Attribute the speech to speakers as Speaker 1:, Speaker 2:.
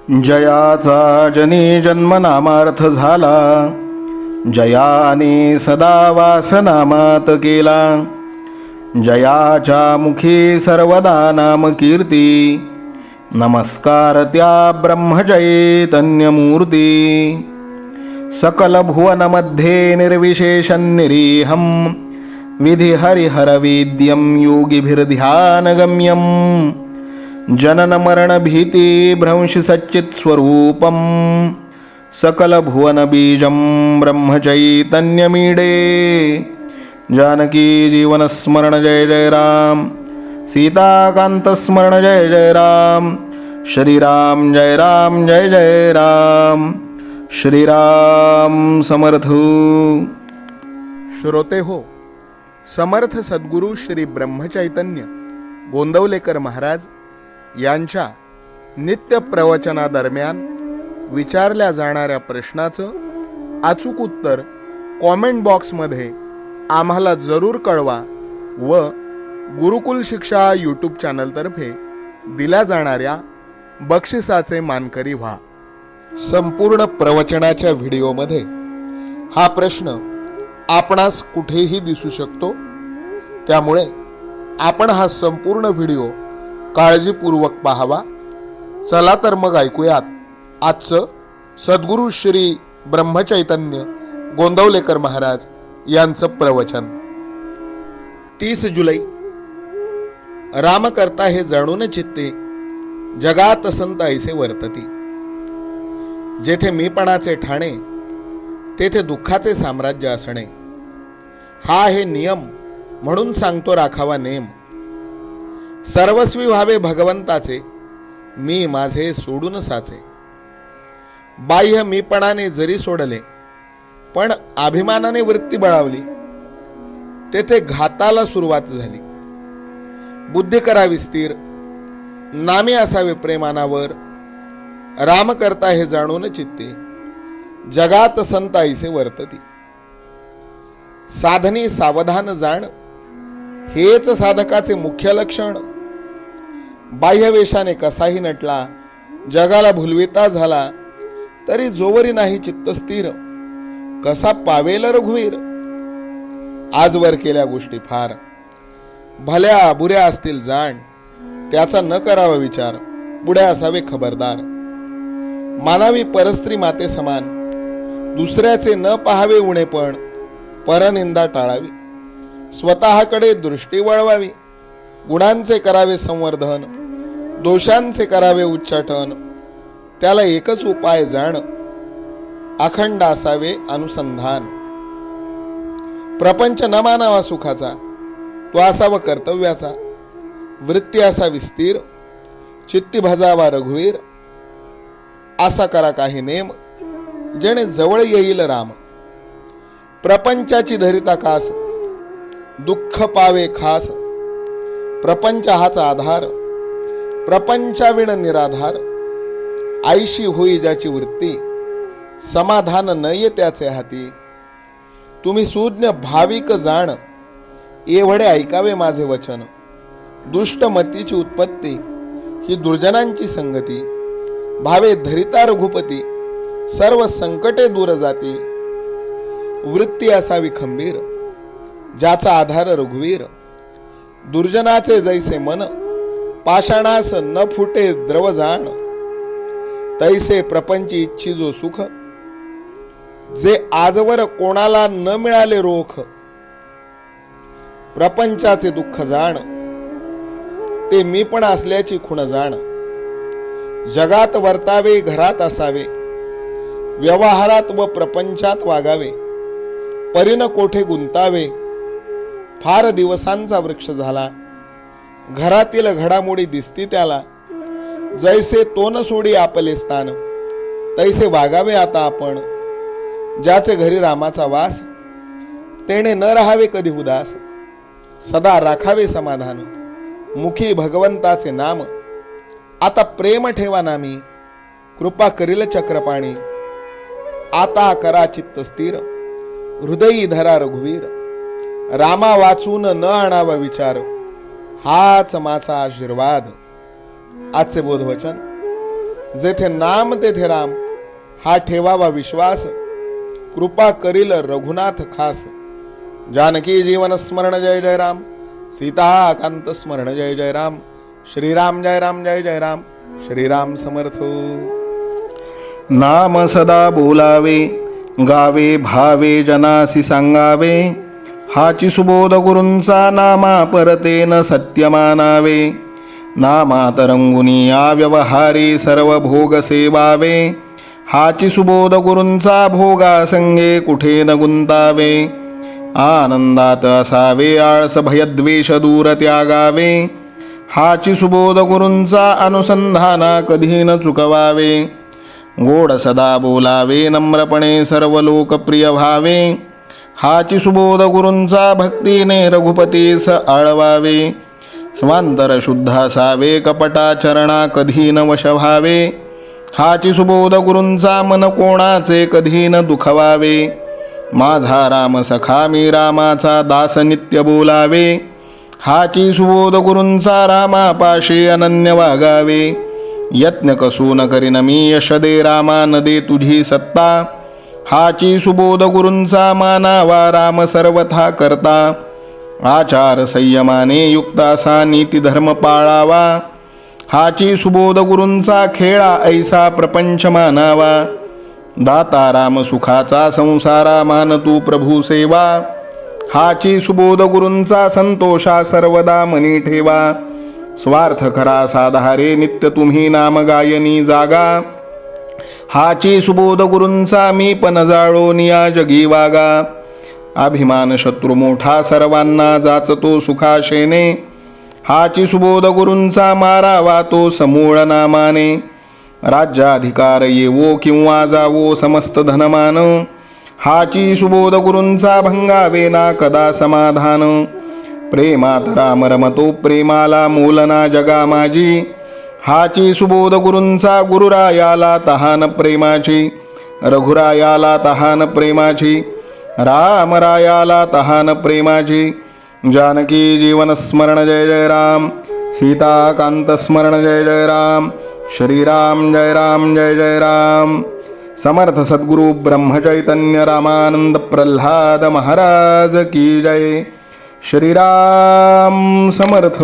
Speaker 1: जयाचा जनी जन्मनामार्थ झाला, जयाने सदा वासनामात केला. जयाच्या मुखी सर्वदा नाम कीर्ती, नमस्कार त्या ब्रह्मचैतन्यमूर्ती. सकल भुवनमध्ये निर्विशेषं निरीहं, विधि हरिहरवेद्यं योगिभिर्ध्यानगम्यं. जनन मरण भीति भ्रंश सच्चित् स्वरूपं, सकल भुवन बीजं ब्रह्मचैतन्यमीडे. जानकी जीवन स्मरण जय जय राम, सीताकांत स्मरण जय जय राम. श्रीराम जय राम जय जय राम. श्रीराम समर्थ. श्रोते हो, समर्थ सद्गुरू श्री ब्रह्मचैतन्य गोंदवलेकर महाराज यांच्या नित्य प्रवचनादरम्यान विचारल्या जाणाऱ्या प्रश्नाचं अचूक उत्तर कॉमेंट बॉक्समध्ये आम्हाला जरूर कळवा व गुरुकुल शिक्षा यूट्यूब चॅनलतर्फे दिल्या जाणाऱ्या बक्षिसाचे मानकरी व्हा. संपूर्ण प्रवचनाच्या व्हिडिओमध्ये हा प्रश्न आपणास कुठेही दिसू शकतो, त्यामुळे आपण हा संपूर्ण व्हिडिओ काळजीपूर्वक पाहावा. चला तर मग ऐकूयात आजचं सद्गुरू श्री ब्रह्मचैतन्य गोंदवलेकर महाराज यांचं प्रवचन. 30 जुलै. राम करता हे जाणून चित्ते, जगात संत ऐसे वर्तती. जेथे मीपणाचे ठाणे, तेथे दुःखाचे साम्राज्य असणे. हा आहे नियम, म्हणून सांगतो राखावा नेम. सर्वस्वी व्हावे भगवंताचे, मी माझे सोडून साचे. बाह्य मीपणाने जरी सोडले, पण अभिमानाने वृत्ती बळावली, तेथे घाताला सुरुवात झाली. बुद्धी करावी स्थिर, नामे असावे प्रेमानावर. राम करता हे जाणून चित्ते, जगात संत ऐसे वर्तती. साधनी सावधान जाण, हेच साधकाचे मुख्य लक्षण. बाह्यवेशाने कसाही नटला, जगाला भुलविता झाला, तरी जोवरी नाही चित्त स्थिर. कसा पावेल रघुवीर. आजवर केल्या गोष्टी फार, भल्या बुऱ्या असतील जाण. त्याचा न करावा विचार, पुढे असावे खबरदार. मानावी परस्त्री माते समान, दुसऱ्याचे न पाहावे उणेपण. परनिंदा टाळावी, स्वतःकडे दृष्टी वळवावी. गुणांचे करावे संवर्धन, दोषांचे करावे उच्चाटन. त्याला एकच उपाय जाण, अखंड असावे अनुसंधान. प्रपंच न मानावा सुखाचा, तो असावा कर्तव्याचा. वृत्ती असावी स्थिर, चित्ती भजावा रघुवीर. असा करा काही नेम, जेणे जवळ येईल राम. प्रपंचाची धरिता कास, दुःख पावे खास. प्रपंच हाच आधार, प्रपंचाविण निराधार. आईशी होई ज्याची वृत्ती, समाधान नये त्याचे हाती. तुम्ही सुज्ञ भाविक जाण, एवढे ऐकावे माझे वचन. दुष्ट मतीची उत्पत्ती, ही दुर्जनांची संगती. भावे धरिता रघुपती, सर्व संकटे दूर जाती. वृत्ती असावी खंबीर, ज्याचा आधार रघुवीर. दुर्जनाचे जैसे मन, पाषाणास न फुटे द्रव जाण. तैसे प्रपंची इच्छी जो सुख, जे आजवर कोणाला न मिळाले रोख. प्रपंचाचे दुःख जाण, ते मी पण असल्याची खुण जाण. जगात वर्तावे घरात असावे, व्यवहारात व प्रपंचात वागावे. परीन कोठे गुंतावे, फार दिवसांचा वृक्ष झाला. घरातील घडामोडी दिसती त्याला, जैसे तोन सोडी आपले स्थान. तैसे वागावे आता आपण, ज्याचे घरी रामाचा वास. तेने न राहावे कधी उदास, सदा राखावे समाधान. मुखी भगवंताचे नाम, आता प्रेम ठेवा नामी. कृपा करील चक्रपाणी, आता करा चित्त स्थिर. हृदयी धरा रघुवीर. रामा वाचून न आणावा विचार, हाच माझा आशीर्वाद. आजचे बोधवचन. जेथे नाम तेथे राम, हा ठेवावा विश्वास, कृपा करील रघुनाथ खास. जानकी जीवन स्मरण जय जय राम, सीता कांत स्मरण जय जय राम. श्रीराम जय राम जय जय राम, श्रीराम समर्थ.
Speaker 2: नाम सदा बोलावे, गावे भावे जनासी सांगावे. हाची सुबोध गुरूंचा नामा परतेन सत्य मानावे. नामात रंगुनी या व्यवहारी सर्व भोग सेवावे. हाची सुबोध गुरूंचा भोगा संगे कुठे न गुंतावे. आनंदात असावे आळस भयद्वेष दूर त्यागावे. हाची सुबोध गुरूंचा अनुसंधाना कधी न चुकवावे. गोड सदा बोलावे नम्रपणे सर्व लोकप्रिय व्हावे. हाची सुबोध गुरूंचा भक्तीने रघुपतीस आळवावे. स्वांतर शुद्ध असावे कपटाचरणा कधी न वश व्हावे. हाची सुबोध गुरूंचा मन कोणाचे कधी न दुखवावे. माझा राम सखा मी रामाचा दास नित्य बोलावे. हाची सुबोध गुरूंचा रामापाशी अनन्य वागावे. यत्न कसून करीन मी यश दे रामा न दे तुझी सत्ता. हाची सुबोध गुरूंचा मानावा राम सर्वथा करता. आचार संयमाने युक्त असा नीती धर्म पाळावा. हाची सुबोध गुरूंचा खेळा ऐसा प्रपंच मानावा. दाता राम सुखाचा संसारा मान तू प्रभू सेवा. हाची सुबोध गुरूंचा संतोषा सर्वदा मनी ठेवा. स्वार्थ खरा साधारे नित्य तुम्ही नाम गायनी जागा. हाची सुबोध गुरूंचा मी पण जाळो निया जगी वागा. अभिमान शत्रू मोठा सर्वांना जाचतो सुखाशेने. हाची सुबोध गुरूंचा मारावा तो समूळ नामाने. राज्याधिकार येवो किंवा जावो समस्त धनमान. हाची सुबोध गुरूंचा भंगावे ना कदा समाधान. प्रेमात राम रमतो प्रेमाला मूलना जगा माझी. हाची सुबोध गुरूंचा गुरुरायाला तहान प्रेमाची. रघुरायाला तहान प्रेमाची. रामरायाला तहान प्रेमाची. जानकी जीवन स्मरण जय जय राम, सीता कांत स्मरण जय जय राम. श्रीराम जय राम जय जय राम. समर्थ सद्गुरु ब्रह्मचैतन्य रामानंद प्रल्हाद महाराज की जय. श्रीराम समर्थ.